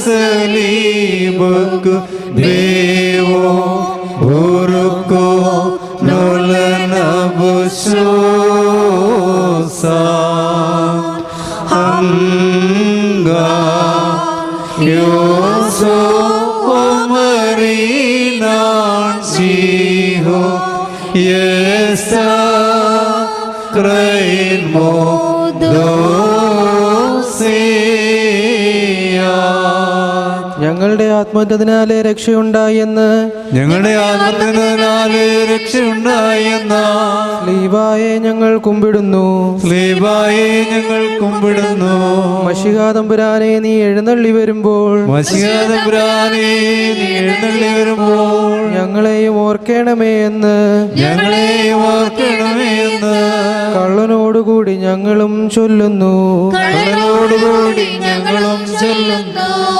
salibaku devo uruko nolana busosa hanga yoso omarinan siho yesa krain mo ഞങ്ങളുടെ ആത്മഹത്യത്തിനാലെ രക്ഷയുണ്ടായെന്ന് സ്ലീബായെ ഞങ്ങൾ കുമ്പിടുന്നു Mshiha തമ്പുരാനെ നീ എഴുന്നള്ളി വരുമ്പോൾ ഞങ്ങളെയും ഓർക്കണമേ എന്ന് കള്ളനോടുകൂടി ഞങ്ങളും ചൊല്ലുന്നു.